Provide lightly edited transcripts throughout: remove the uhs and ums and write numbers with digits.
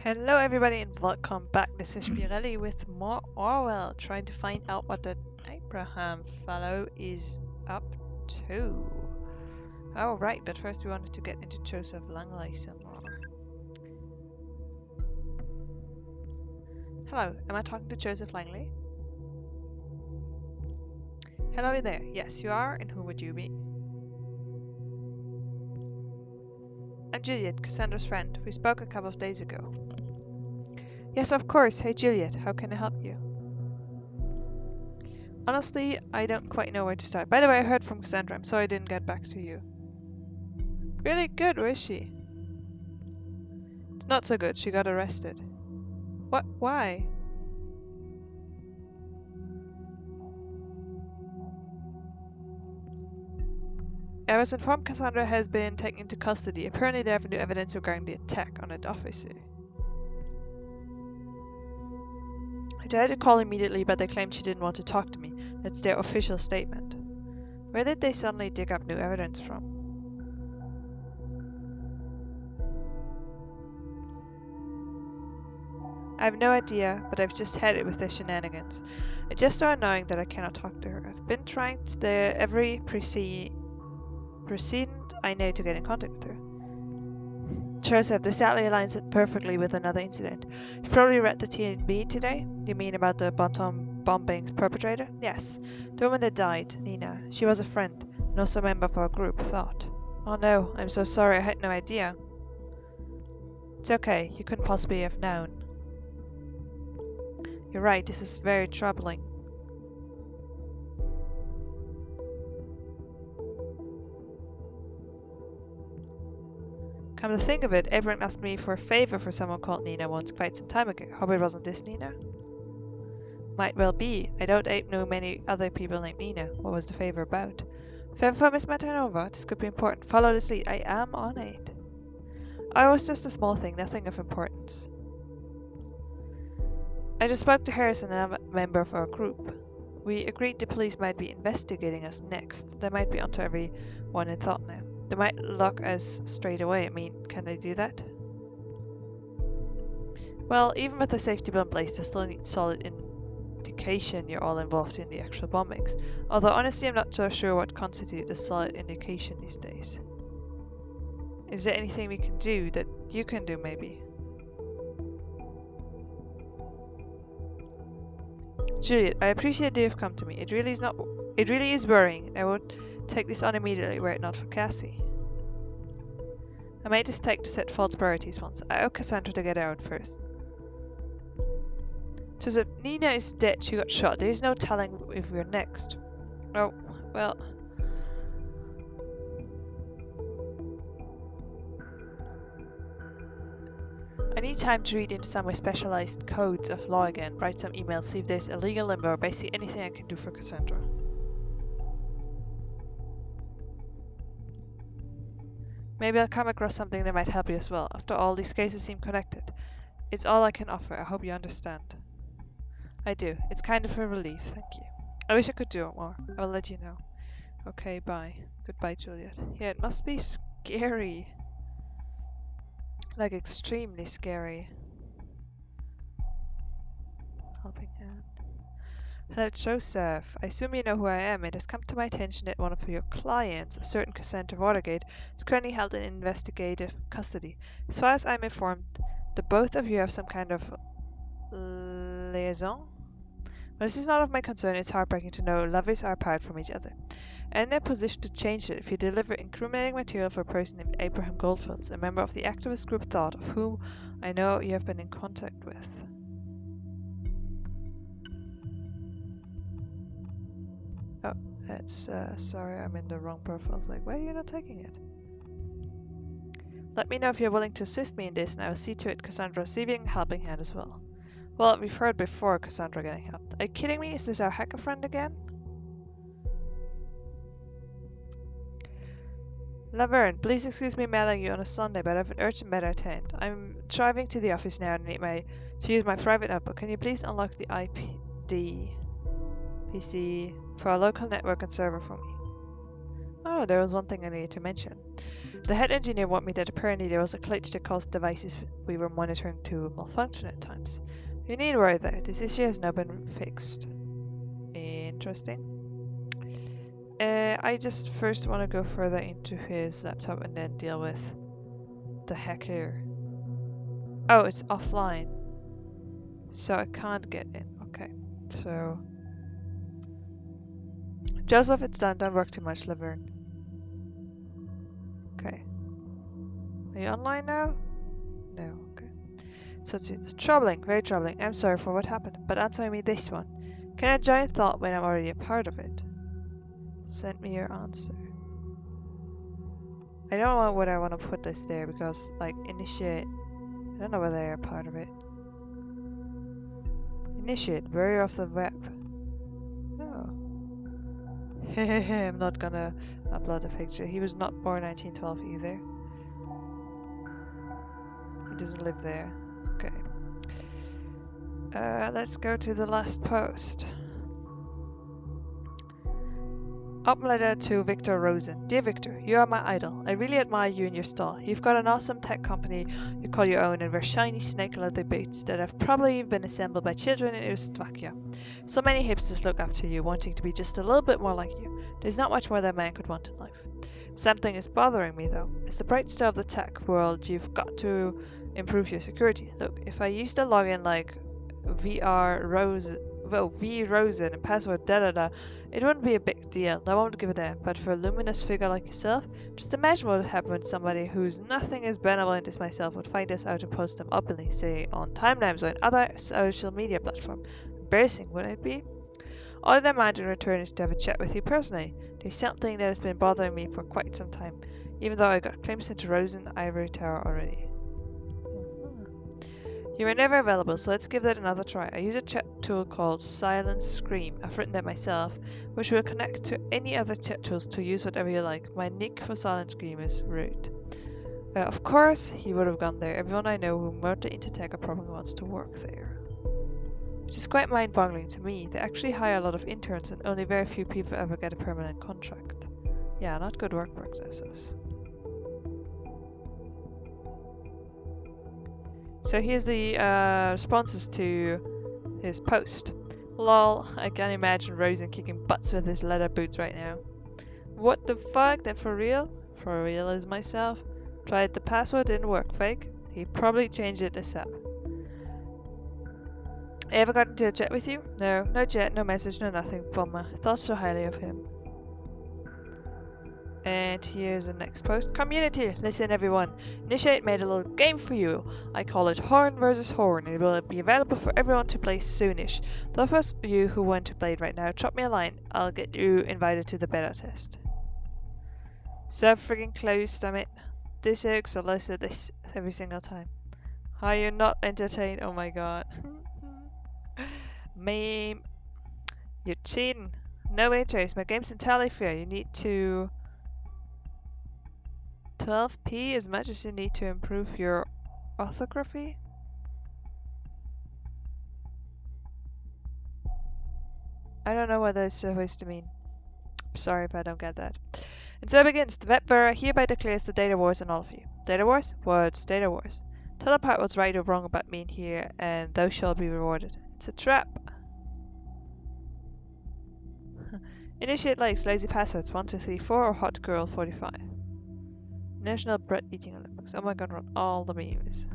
Hello everybody and welcome back. This is Spirelli with more Orwell, trying to find out what that Abraham fellow is up to. Oh right, but first we wanted to get into Joseph Langley some more. Hello, am I talking to Joseph Langley? Hello there, yes you are, and who would you be? I'm Juliet, Cassandra's friend. We spoke a couple of days ago. Yes, of course. Hey Juliet, how can I help you? Honestly, I don't quite know where to start. By the way, I heard from Cassandra. I'm sorry I didn't get back to you. Really good, where is she? It's not so good. She got arrested. What? Why? I was informed Cassandra has been taken into custody. Apparently they have new evidence regarding the attack on an officer. I tried to call immediately, but they claimed she didn't want to talk to me. That's their official statement. Where did they suddenly dig up new evidence from? I have no idea, but I've just had it with their shenanigans. It's just so annoying that I cannot talk to her. I've been trying every precedent I know to get in contact with her. Joseph, this sadly aligns it perfectly with another incident. You've probably read the TNB today? You mean about the Bantam bombing's perpetrator? Yes. The woman that died, Nina. She was a friend, and also a member of our group, Thought. Oh no, I'm so sorry, I had no idea. It's okay, you couldn't possibly have known. You're right, this is very troubling. Come to think of it, Abraham asked me for a favor for someone called Nina once quite some time ago. Hope it wasn't this Nina? Might well be. I don't know many other people named Nina. What was the favor about? Favor for Miss Matanova? This could be important. Follow this lead. I am on it. Oh, it was just a small thing, nothing of importance. I just spoke to Harrison, a member of our group. We agreed the police might be investigating us next. They might be onto everyone in Thought now. They might lock us straight away. I mean, can they do that? Well, even with the safety bill in place, they still need solid indication you're all involved in the actual bombings. Although honestly, I'm not so sure what constitutes a solid indication these days. Is there anything we can do that you can do, maybe? Juliet, I appreciate that you've come to me. It really is worrying. I would take this on immediately were it not for Cassie. I made this take to set false priorities once. I owe Cassandra to get her out first. Joseph, Nina is dead. She got shot. There is no telling if we're next. Oh, well. I need time to read into some of my specialized codes of law again, write some emails, see if there's a legal limbo, or basically anything I can do for Cassandra. Maybe I'll come across something that might help you as well. After all, these cases seem connected. It's all I can offer. I hope you understand. I do. It's kind of a relief. Thank you. I wish I could do it more. I will let you know. Okay, bye. Goodbye, Juliet. Yeah, it must be scary. Like, extremely scary. Helping hand. Hello, Joseph. I assume you know who I am. It has come to my attention that one of your clients, a certain Cassandra Watergate, is currently held in investigative custody. As far as I'm informed, the both of you have some kind of liaison? Well, this is not of my concern. It's heartbreaking to know lovers are apart from each other. I'm in a position to change it if you deliver incriminating material for a person named Abraham Goldfields, a member of the activist group Thought, of whom I know you have been in contact with. Oh, that's, sorry, I'm in the wrong profile. I was like, why are you not taking it? Let me know if you're willing to assist me in this, and I will see to it Cassandra receiving a helping hand as well. Well, we've heard before Cassandra getting helped. Are you kidding me? Is this our hacker friend again? Laverne, please excuse me mailing you on a Sunday, but I have an urgent matter at hand. I'm driving to the office now and need to use my private notebook. Can you please unlock the IPD PC for our local network and server for me? Oh, there was one thing I needed to mention. The head engineer warned me that apparently there was a glitch that caused devices we were monitoring to malfunction at times. You need worry though, this issue has now been fixed. Interesting. I just first want to go further into his laptop and then deal with the hacker. Oh, it's offline. So I can't get in. Okay, so... Joseph, it's done. Don't work too much, Laverne. Okay. Are you online now? No, okay. So it's troubling, very troubling. I'm sorry for what happened, but answer me this one. Can I join thought when I'm already a part of it? Send me your answer. I don't know what I want to put this there because, like, initiate... I don't know whether they're a part of it. Initiate, warrior of the web. Oh. I'm not gonna upload a picture. He was not born 1912 either. He doesn't live there. Okay. Let's go to the last post. Up letter to Victor Rosen. Dear Victor, you are my idol. I really admire you and your style. You've got an awesome tech company you call your own and wear shiny snake leather boots that have probably been assembled by children in Slovakia. So many hipsters look up to you, wanting to be just a little bit more like you. There's not much more that man could want in life. Something is bothering me though. As the bright star of the tech world, you've got to improve your security. Look, if I used a login like VRosen and password da-da-da, it wouldn't be a big deal, I won't give a damn, but for a luminous figure like yourself, just imagine what would happen when somebody who's nothing as benevolent as myself would find us out and post them openly, say on Timelines or in other social media platform. Embarrassing, wouldn't it be? All I demand in return is to have a chat with you personally. There's something that has been bothering me for quite some time, even though I got glimpse into Rosen Ivory Tower already. You were never available, so let's give that another try. I use a chat tool called Silent Scream. I've written that myself, which will connect to any other chat tools to use whatever you like. My nick for Silent Scream is Root. Of course, he would have gone there. Everyone I know who murdered into tech probably wants to work there. Which is quite mind-boggling to me. They actually hire a lot of interns and only very few people ever get a permanent contract. Yeah, not good work practices. So here's the responses to his post. Lol, I can imagine Rosen kicking butts with his leather boots right now. What the fuck? That for real? For real is myself. Tried the password, didn't work. Fake? He probably changed it ASAP. Ever got into a chat with you? No, no chat, no message, no nothing. Bummer. Thought so highly of him. And here's the next post. Community! Listen everyone. Initiate made a little game for you. I call it Horn vs. Horn. It will be available for everyone to play soonish. Those of you who want to play it right now, drop me a line. I'll get you invited to the beta test. So friggin' close, damn it. This is solicit this every single time. Are you not entertained? Oh my god. Meme. You're cheating. No way, Chase. My game's entirely fair. You need to 12p as much as you need to improve your orthography? I don't know what that's supposed to mean. Sorry if I don't get that. And so it begins. The web hereby declares the data wars on all of you. Data wars? Words. Data wars. Tell apart what's right or wrong about me in here, and thou shalt be rewarded. It's a trap. Initiate likes, lazy passwords 1234 or hot girl 45. National Bread Eating Olympics. Oh my god, run all the memes.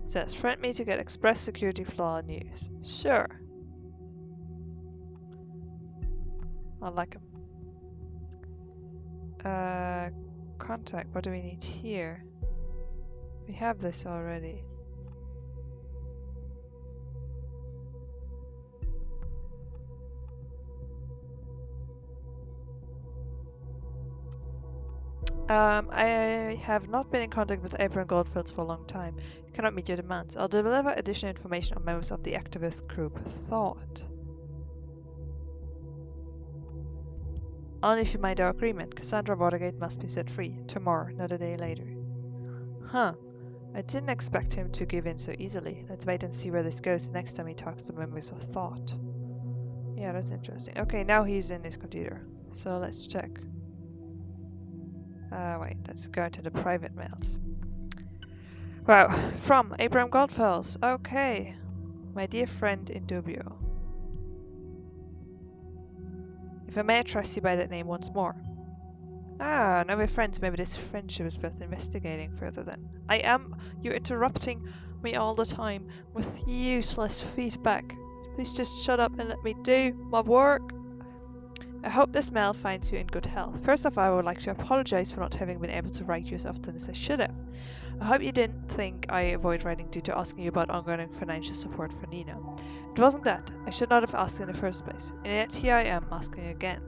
Says, friend me to get express security flaw news. Sure. I like him. Contact, what do we need here? We have this already. I have not been in contact with April Goldfields for a long time. You cannot meet your demands. I'll deliver additional information on members of the activist group Thought. Only if you mind our agreement. Cassandra Watergate must be set free. Tomorrow, not a day later. Huh. I didn't expect him to give in so easily. Let's wait and see where this goes the next time he talks to members of Thought. Yeah, that's interesting. Okay, now he's in his computer. So let's check. Wait, let's go to the private mails. Wow, from Abraham Goldfells. Okay. My dear friend in dubio. If I may address you by that name once more. Ah, now we're friends. Maybe this friendship is worth investigating further then. I am. You're interrupting me all the time with useless feedback. Please just shut up and let me do my work. I hope this mail finds you in good health. First off, I would like to apologize for not having been able to write you as often as I should have. I hope you didn't think I avoid writing due to asking you about ongoing financial support for Nina. It wasn't that. I should not have asked in the first place. And yet here I am asking again.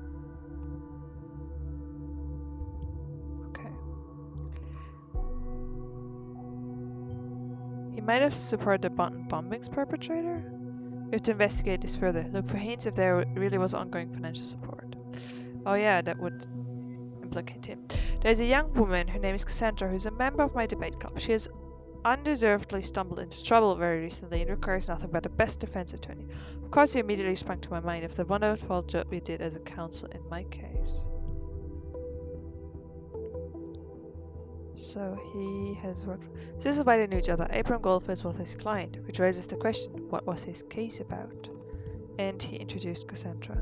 Okay. He might have supported the bombing's perpetrator? We have to investigate this further. Look for hints if there really was ongoing financial support. Oh yeah, that would implicate him. There's a young woman, her name is Cassandra, who's a member of my debate club. She has undeservedly stumbled into trouble very recently and requires nothing but the best defense attorney. Of course, he immediately sprang to my mind of the wonderful job we did as a counsel in my case. So he has worked. So this is why they knew each other. Abraham Goldfish was his client, which raises the question: what was his case about? And he introduced Cassandra.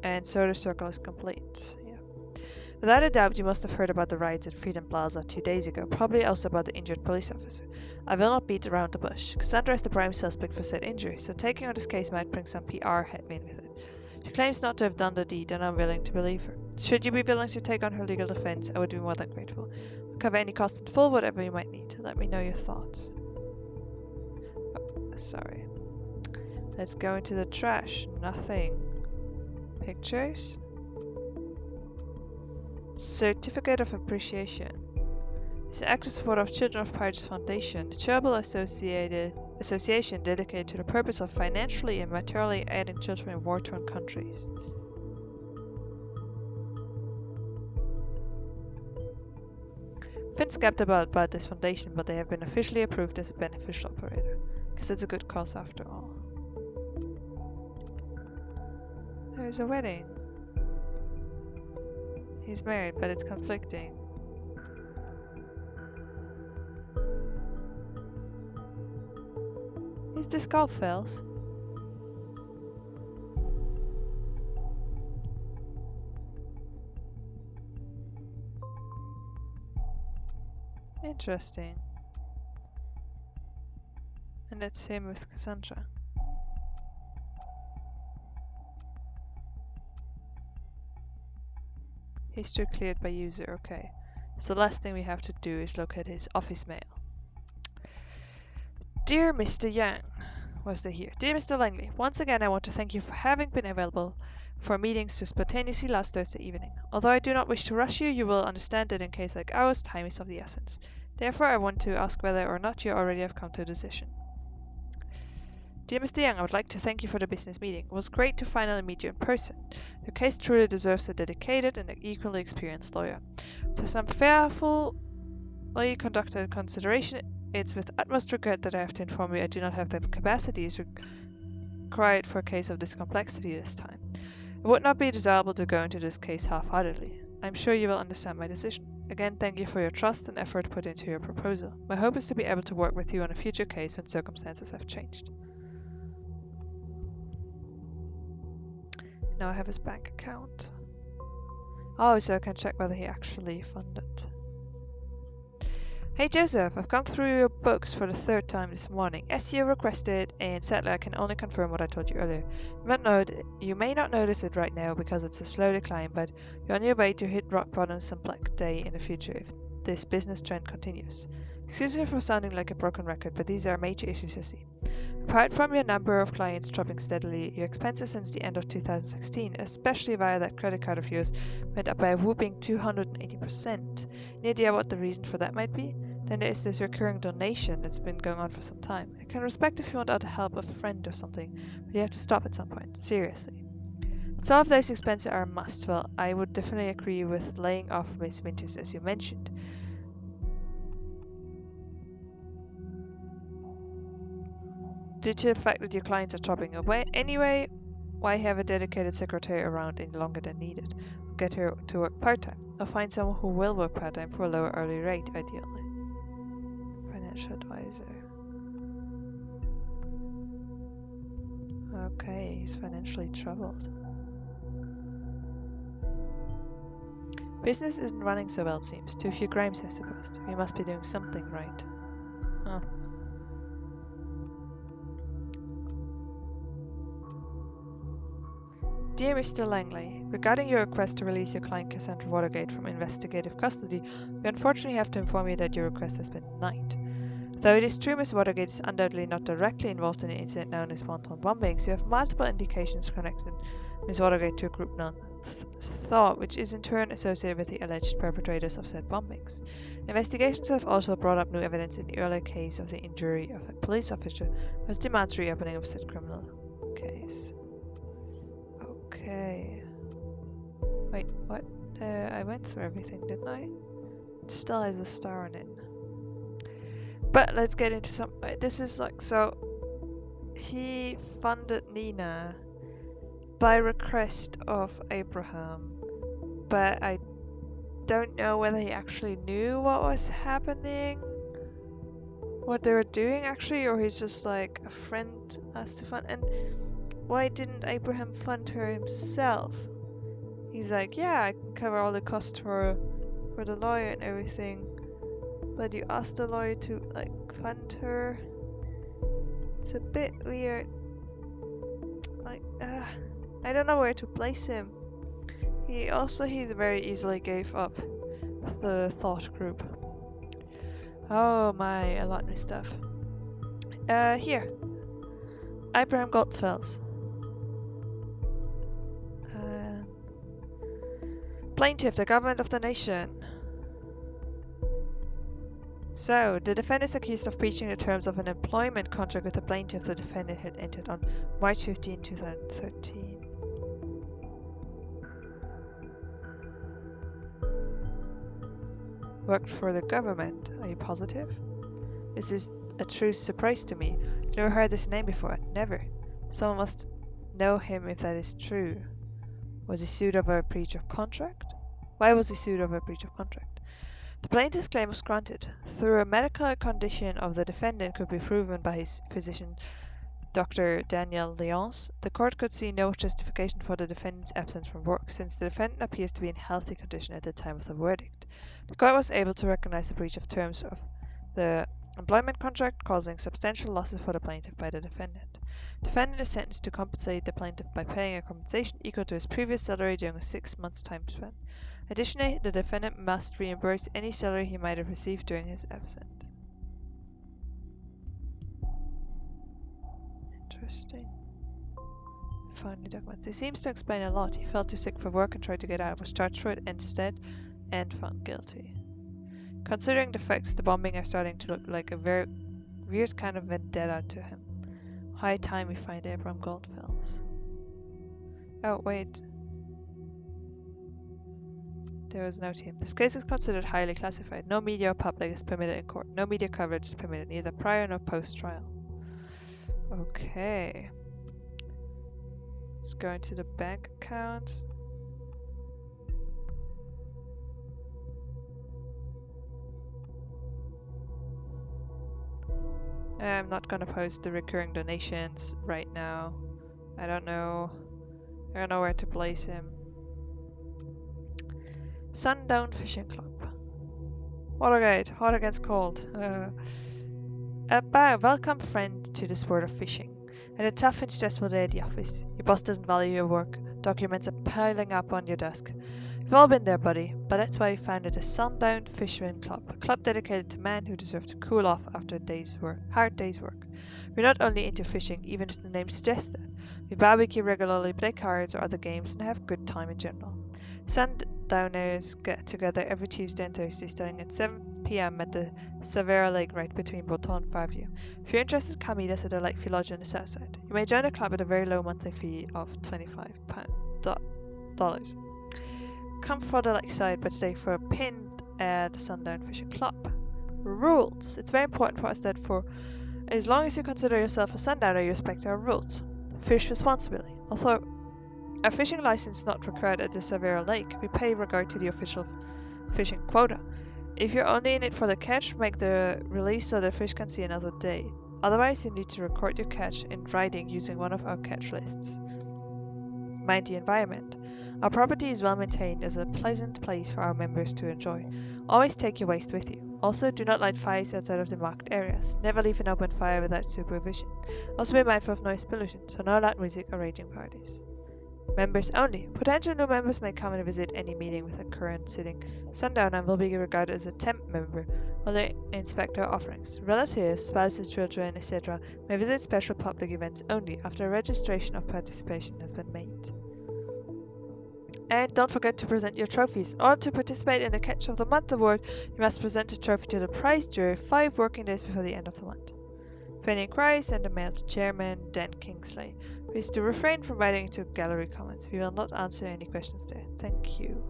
And so the circle is complete. Yeah. Without a doubt, you must have heard about the riots at Freedom Plaza 2 days ago. Probably also about the injured police officer. I will not beat around the bush. Cassandra is the prime suspect for said injury, so taking on this case might bring some PR headwind with it. She claims not to have done the deed, and I'm willing to believe her. Should you be willing to take on her legal defense, I would be more than grateful. I'll cover any cost in full, whatever you might need. Let me know your thoughts. Oh, sorry. Let's go into the trash. Nothing. Pictures? Certificate of Appreciation. It's an active support of Children of Pirates Foundation, the charitable association dedicated to the purpose of financially and materially aiding children in war-torn countries. Been skeptical about this foundation, but they have been officially approved as a beneficial operator. Because it's a good cause after all. There's a wedding. He's married, but it's conflicting. Is this Goldfells? Interesting. And that's him with Cassandra. History cleared by user, okay. So the last thing we have to do is locate his office mail. Dear Mr. Yang, was they here? Dear Mr. Langley, once again I want to thank you for having been available for meetings so spontaneously last Thursday evening. Although I do not wish to rush you, you will understand that in case like ours, time is of the essence. Therefore, I want to ask whether or not you already have come to a decision. Dear Mr. Young, I would like to thank you for the business meeting. It was great to finally meet you in person. Your case truly deserves a dedicated and equally experienced lawyer. After some carefully conducted consideration, it's with utmost regret that I have to inform you I do not have the capacities required for a case of this complexity this time. It would not be desirable to go into this case half-heartedly. I am sure you will understand my decision. Again, thank you for your trust and effort put into your proposal. My hope is to be able to work with you on a future case when circumstances have changed. Now I have his bank account. Oh, so I can check whether he actually funded. Hey Joseph, I've gone through your books for the third time this morning, as you requested, and sadly I can only confirm what I told you earlier. You may not notice it right now because it's a slow decline, but you're on your way to hit rock bottom some black day in the future if this business trend continues. Excuse me for sounding like a broken record, but these are major issues you see. Apart from your number of clients dropping steadily, your expenses since the end of 2016, especially via that credit card of yours, went up by a whooping 280%. Any idea what the reason for that might be? Then there is this recurring donation that's been going on for some time. I can respect if you want out to help a friend or something, but you have to stop at some point, seriously. So if those expenses are a must, well, I would definitely agree with laying off Miss Winters as you mentioned. Due to the fact that your clients are dropping away anyway, why have a dedicated secretary around any longer than needed? Get her to work part-time. Or find someone who will work part-time for a lower hourly rate, ideally. Financial advisor. Okay, he's financially troubled. Business isn't running so well, it seems. Too few crimes, I suppose. We must be doing something right. Huh. Dear Mr. Langley, regarding your request to release your client Cassandra Watergate from investigative custody, we unfortunately have to inform you that your request has been denied. Though it is true Ms. Watergate is undoubtedly not directly involved in the incident known as wanton bombings, you have multiple indications connecting Ms. Watergate to a group known Thought, which is in turn associated with the alleged perpetrators of said bombings. Investigations have also brought up new evidence in the earlier case of the injury of a police officer, which demands reopening of said criminal case. Okay. Wait, what? I went through everything, didn't I? It still has a star on it. But let's get into some. This is like, so he funded Nina by request of Abraham, but I don't know whether he actually knew what was happening, what they were doing actually, or he's just like a friend asked to fund. And why didn't Abraham fund her himself? He's like, yeah, I can cover all the costs for the lawyer and everything, but you asked the lawyer to like fund her. It's a bit weird. Like, I don't know where to place him. He's very easily gave up the thought group. Oh my, a lot of stuff. Here. Abraham Goldfels. Plaintiff, the government of the nation. So, the defendant is accused of breaching the terms of an employment contract with the plaintiff the defendant had entered on March 15, 2013. Worked for the government, are you positive? This is a true surprise to me. I've never heard this name before, never. Someone must know him if that is true. Was he sued over a breach of contract? Why was he sued over a breach of contract? The plaintiff's claim was granted. Through a medical condition of the defendant could be proven by his physician, Dr. Daniel Lyons, the court could see no justification for the defendant's absence from work, since the defendant appears to be in healthy condition at the time of the verdict. The court was able to recognize the breach of terms of the employment contract, causing substantial losses for the plaintiff by the defendant. The defendant is sentenced to compensate the plaintiff by paying a compensation equal to his previous salary during a 6-month time span. Additionally, the defendant must reimburse any salary he might have received during his absence. Interesting. Found the documents. He seems to explain a lot. He felt too sick for work and tried to get out, was charged for it instead, and found guilty. Considering the facts, the bombing are starting to look like a very weird kind of vendetta to him. High time we find Abraham Goldfels. Oh, wait. There was no team. This case is considered highly classified. No media or public is permitted in court. No media coverage is permitted, neither prior nor post-trial. Okay. Let's go into the bank account. I'm not gonna post the recurring donations right now. I don't know where to place him. Sundown Fishing Club. Watergate, hot against cold. Welcome friend to the sport of fishing. And a tough and stressful day at the office. Your boss doesn't value your work. Documents are piling up on your desk. We've all been there, buddy, but that's why we founded the Sundown Fisherman Club, a club dedicated to men who deserve to cool off after a hard day's work. We're not only into fishing, even if the name suggests that. We barbecue regularly, play cards or other games, and have a good time in general. Sundowners get together every Tuesday and Thursday starting at 7 p.m. at the Savera Lake right between Bolton and Fairview. If you're interested, come meet us at the Lakeview Lodge on the south side. You may join the club at a very low monthly fee of $25. Come for the lakeside, but stay for a pint at the Sundown Fishing Club. Rules. It's very important for us that for As long as you consider yourself a sundowner, you respect our rules. Fish responsibly. Although a fishing license is not required at the Severa Lake, we pay regard to the official fishing quota. If you're only in it for the catch, make the release so the fish can see another day. Otherwise, you need to record your catch in writing using one of our catch lists. Mind the environment. Our property is well maintained as a pleasant place for our members to enjoy. Always take your waste with you. Also, do not light fires outside of the marked areas. Never leave an open fire without supervision. Also be mindful of noise pollution, so no loud music or raging parties. Members only. Potential new members may come and visit any meeting with a current sitting sundowner and will be regarded as a temp member while they inspect our offerings. Relatives, spouses, children, etc. may visit special public events only after a registration of participation has been made. And don't forget to present your trophies. In order to participate in the Catch of the Month award, you must present a trophy to the prize jury 5 working days before the end of the month. For any inquiries, send a mail to Chairman Dan Kingsley. Please do refrain from writing into gallery comments. We will not answer any questions there. Thank you.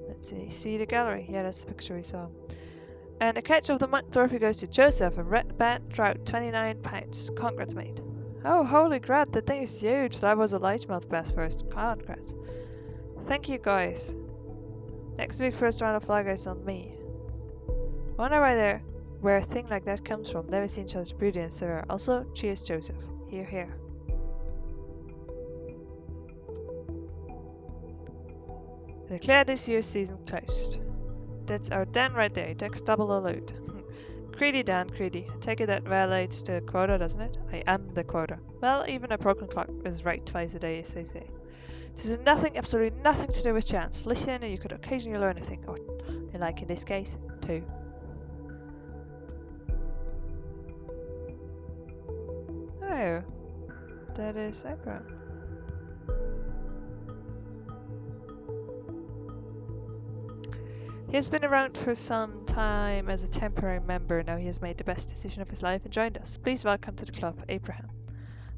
Let's see the gallery. Yeah, that's the picture we saw. And the Catch of the Month trophy goes to Joseph, a red band trout, 29 pounds. Congrats, mate. Oh, holy crap, that thing is huge. That was a largemouth bass first. Congrats. Thank you, guys. Next week, first round of flag is on me. Wonder where a thing like that comes from. Never seen such beauty and severe. Also, cheers, Joseph. Here, here. Declare this year's season closed. That's our Dan right there. He takes double the load. Greedy Dan, greedy. I take it that violates the quota, doesn't it? I am the quota. Well, even a broken clock is right twice a day, as they say. This has nothing, absolutely nothing to do with chance. Listen and you could occasionally learn a thing. Or, like in this case, 2. Oh. That is Abraham. He has been around for some time as a temporary member. Now he has made the best decision of his life and joined us. Please welcome to the club, Abraham.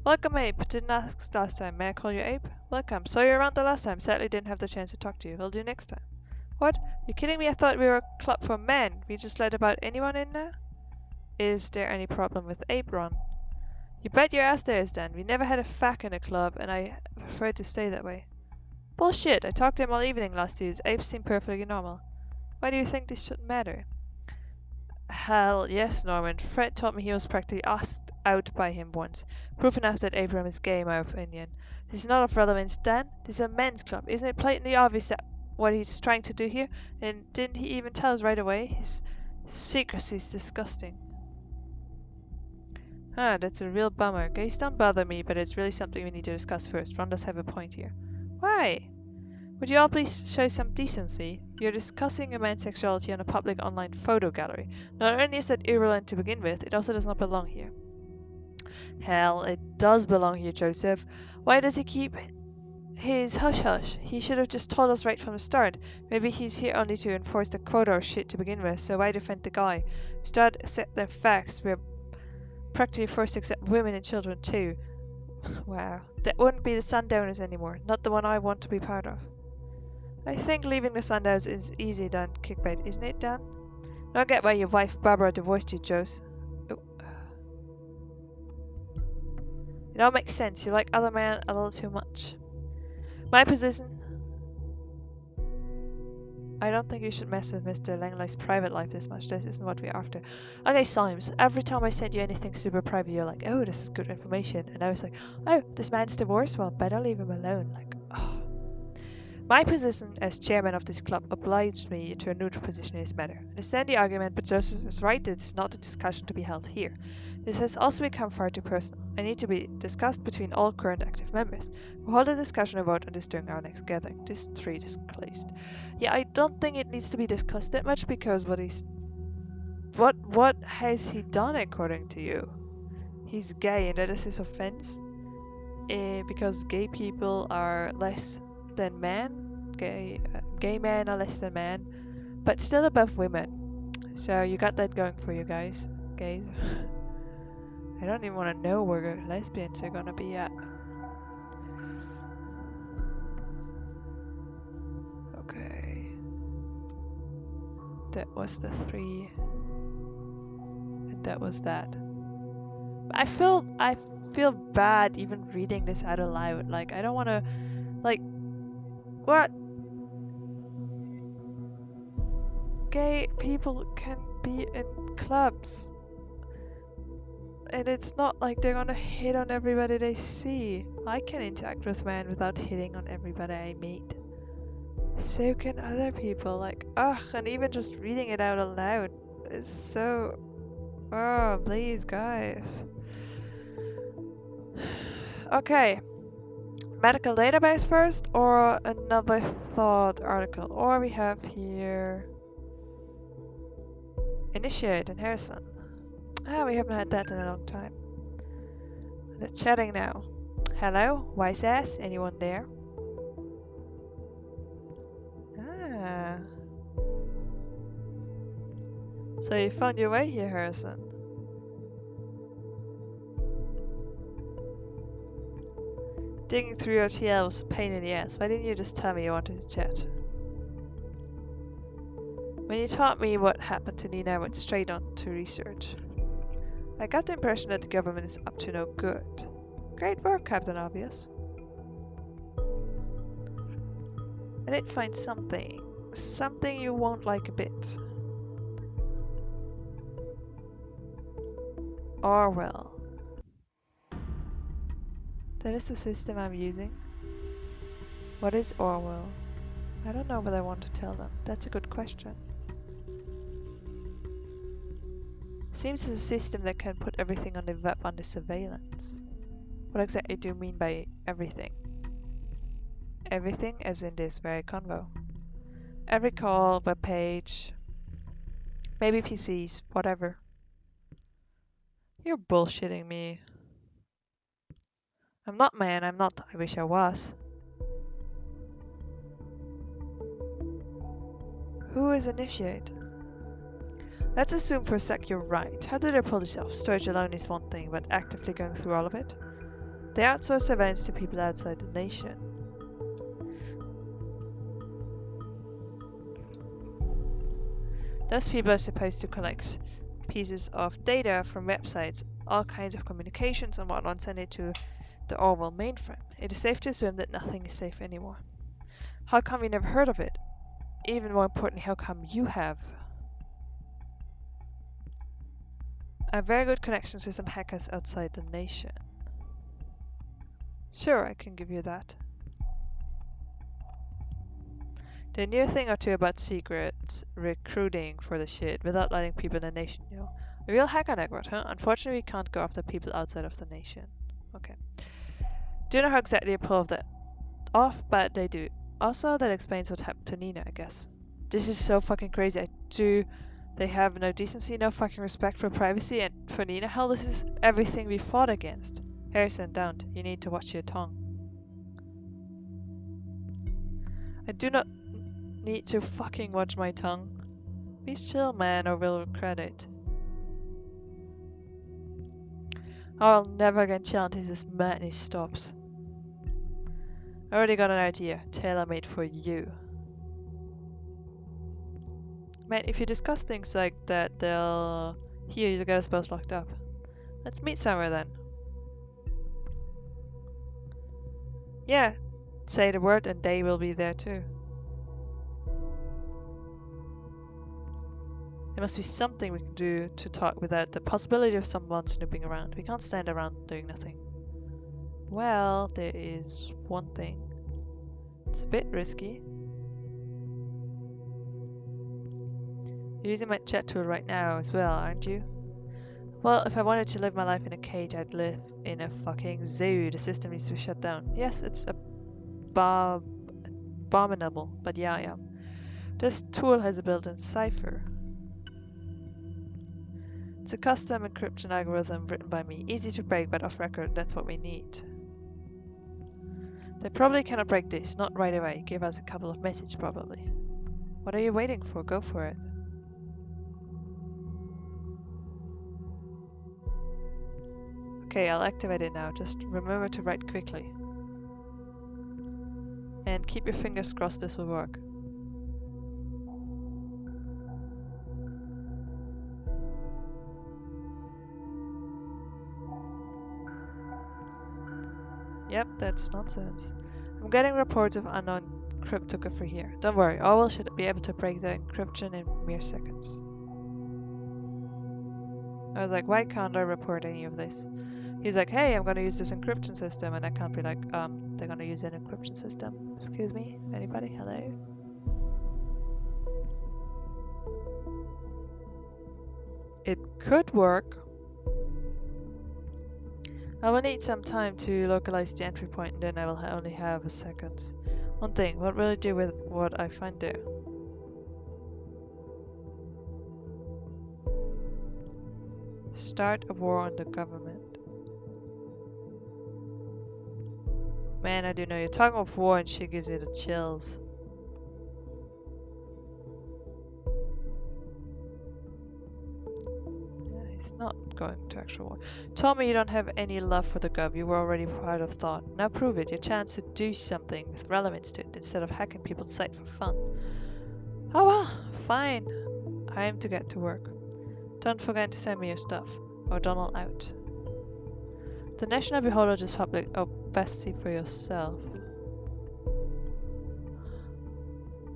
Welcome, Abe. Didn't ask last time. May I call you Abe? Welcome. Saw you around the last time. Sadly didn't have the chance to talk to you. Will do next time. What? You kidding me? I thought we were a club for men. We just let about anyone in now? Is there any problem with Abe, Ron? You bet your ass there is, Dan. We never had a fack in the club, and I prefer to stay that way. Bullshit. I talked to him all evening last year. Abe seemed perfectly normal. Why do you think this shouldn't matter? Hell yes, Norman. Fred told me he was practically asked out by him once. Proof enough that Abraham is gay, in my opinion. This is not of relevance, Dan. This is a men's club. Isn't it blatantly obvious that what he's trying to do here? And didn't he even tell us right away? His secrecy is disgusting. That's a real bummer. Gays don't bother me, but it's really something we need to discuss first. Ron does have a point here. Why? Would you all please show some decency? You're discussing a man's sexuality on a public online photo gallery. Not only is that irrelevant to begin with, it also does not belong here. Hell, it does belong here, Joseph. Why does he keep his hush-hush? He should have just told us right from the start. Maybe he's here only to enforce the quota or shit to begin with, so why defend the guy? We start accepting facts. We're practically forced to accept women and children too. Wow. That wouldn't be the Sundowners anymore. Not the one I want to be part of. I think leaving the Sundowners is easy done, Kickbait, isn't it, Dan? Now I get why your wife Barbara divorced you, Jose. Oh. It all makes sense. You like other men a little too much. My position... I don't think you should mess with Mr. Langley's private life this much. This isn't what we're after. Okay, Symes, every time I send you anything super private, you're like, oh, this is good information. And I was like, oh, this man's divorced? Well, better leave him alone. Like, oh. My position as chairman of this club obliged me to a neutral position in this matter. I understand the argument, but Joseph is right that it's not a discussion to be held here. This has also become far too personal. I need to be discussed between all current active members. We'll hold a discussion and vote on this during our next gathering. This thread is closed. Yeah, I don't think it needs to be discussed that much because what has he done according to you? He's gay and that is his offense? Because gay people are less than men. Gay men are less than men, but still above women. So you got that going for you guys. Gays. I don't even want to know where lesbians are gonna be at. Okay. That was the 3. And that was that. I feel bad even reading this out aloud. Like, I don't want to, like, what? Gay people can be in clubs. And it's not like they're gonna hit on everybody they see. I can interact with men without hitting on everybody I meet. So can other people. Like, ugh, and even just reading it out aloud is so... Oh, please, guys. Okay. Medical database first, or another thought article? Or we have here... Initiate in Harrison. Ah, we haven't had that in a long time. Let's chatting now. Hello, wise ass, anyone there? Ah. So you found your way here, Harrison. Digging through your TL was a pain in the ass. Why didn't you just tell me you wanted to chat? When you taught me what happened to Nina, I went straight on to research. I got the impression that the government is up to no good. Great work, Captain Obvious. I did find something. Something you won't like a bit. Orwell. That is the system I'm using. What is Orwell? I don't know what I want to tell them. That's a good question. Seems it's a system that can put everything on the web under surveillance. What exactly do you mean by everything? Everything as in this very convo. Every call, web page, maybe PCs, whatever. You're bullshitting me. I'm not, man, I'm not. I wish I was. Who is Initiate? Let's assume for a sec you're right. How do they pull this off? Storage alone is one thing, but actively going through all of it? They outsource surveillance to people outside the nation. Those people are supposed to collect pieces of data from websites, all kinds of communications and whatnot, send it to the Orwell mainframe. It is safe to assume that nothing is safe anymore. How come we never heard of it? Even more importantly, how come you have? I have very good connections with some hackers outside the nation. Sure, I can give you that. They knew a thing or two about secret recruiting for the shit without letting people in the nation know. A real hacker network, huh? Unfortunately, we can't go after people outside of the nation. Okay. Don't know how exactly they pull that off, but they do. Also, that explains what happened to Nina, I guess. This is so fucking crazy. They have no decency, no fucking respect for privacy, and for Nina, hell, this is everything we fought against. Harrison, don't. You need to watch your tongue. I do not need to fucking watch my tongue. Please chill, man, or we'll regret it. I'll never again chill until this madness stops. I already got an idea, tailor-made for you. Man, if you discuss things like that, they'll hear you get us both locked up. Let's meet somewhere then. Yeah, say the word and they will be there too. There must be something we can do to talk without the possibility of someone snooping around. We can't stand around doing nothing. Well, there is one thing. It's a bit risky. You're using my chat tool right now as well, aren't you? Well, if I wanted to live my life in a cage, I'd live in a fucking zoo. The system needs to be shut down. Yes, it's abominable, but yeah, I am. This tool has a built-in cipher. It's a custom encryption algorithm written by me. Easy to break, but off record, that's what we need. They probably cannot break this, not right away. Give us a couple of messages, probably. What are you waiting for? Go for it. Okay, I'll activate it now. Just remember to write quickly. And keep your fingers crossed this will work. Yep, that's nonsense. I'm getting reports of unknown cryptography here. Don't worry, Orwell should be able to break the encryption in mere seconds. I was like, why can't I report any of this? He's like, hey, I'm gonna use this encryption system, and I can't be like, they're gonna use an encryption system. Excuse me? Anybody? Hello? It could work. I will need some time to localize the entry point, and then I will only have a second. One thing, what will I do with what I find there? Start a war on the government. Man, I do know you're talking of war and she gives me the chills. Yeah, he's not going to actual war. Told me you don't have any love for the gov. You were already proud of thought. Now prove it. Your chance to do something with relevance to it instead of hacking people's site for fun. Oh well, fine. I am to get to work. Don't forget to send me your stuff. O'Donnell out. The National Beholder just public. Oh, best see for yourself.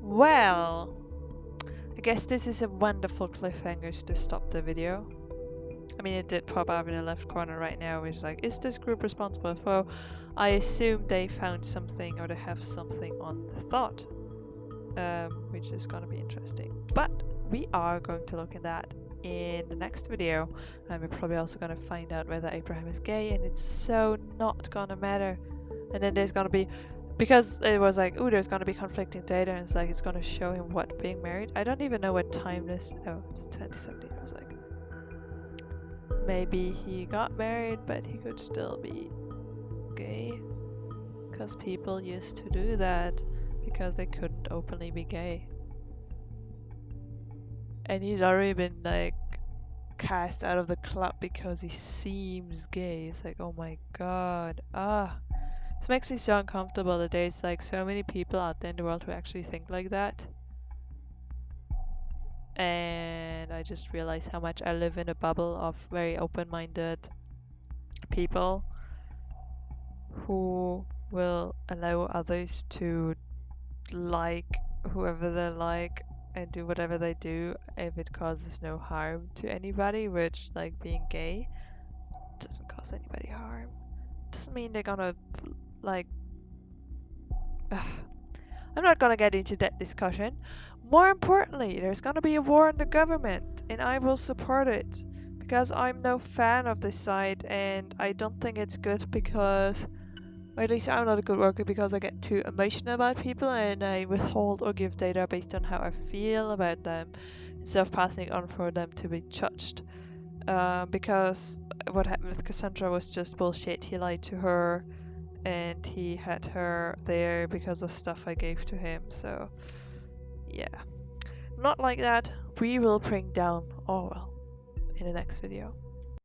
Well, I guess this is a wonderful cliffhanger to stop the video. I mean, it did pop up in the left corner right now, which is like, is this group responsible for? I assume they found something or they have something on the thought, which is gonna be interesting. But we are going to look at that in the next video, and we're probably also gonna find out whether Abraham is gay, and it's so not gonna matter. And then there's gonna be, because it was like, ooh, there's gonna be conflicting data, and it's like it's gonna show him what being married. I don't even know what time this. Oh, it's 2017. I was like, maybe he got married, but he could still be gay, because people used to do that because they couldn't openly be gay. And he's already been like cast out of the club because he seems gay. It's like, oh my god, this makes me so uncomfortable that there's like so many people out there in the world who actually think like that. And I just realized how much I live in a bubble of very open-minded people who will allow others to like whoever they like and do whatever they do if it causes no harm to anybody, which, like, being gay doesn't cause anybody harm. Doesn't mean they're gonna, like, I'm not gonna get into that discussion. More importantly, there's gonna be a war on the government, and I will support it because I'm no fan of this side, and I don't think it's good because, or at least I'm not a good worker because I get too emotional about people and I withhold or give data based on how I feel about them instead of passing it on for them to be judged. Because what happened with Cassandra was just bullshit. He lied to her and he had her there because of stuff I gave to him, so yeah. Not like that. We will bring down Orwell in the next video.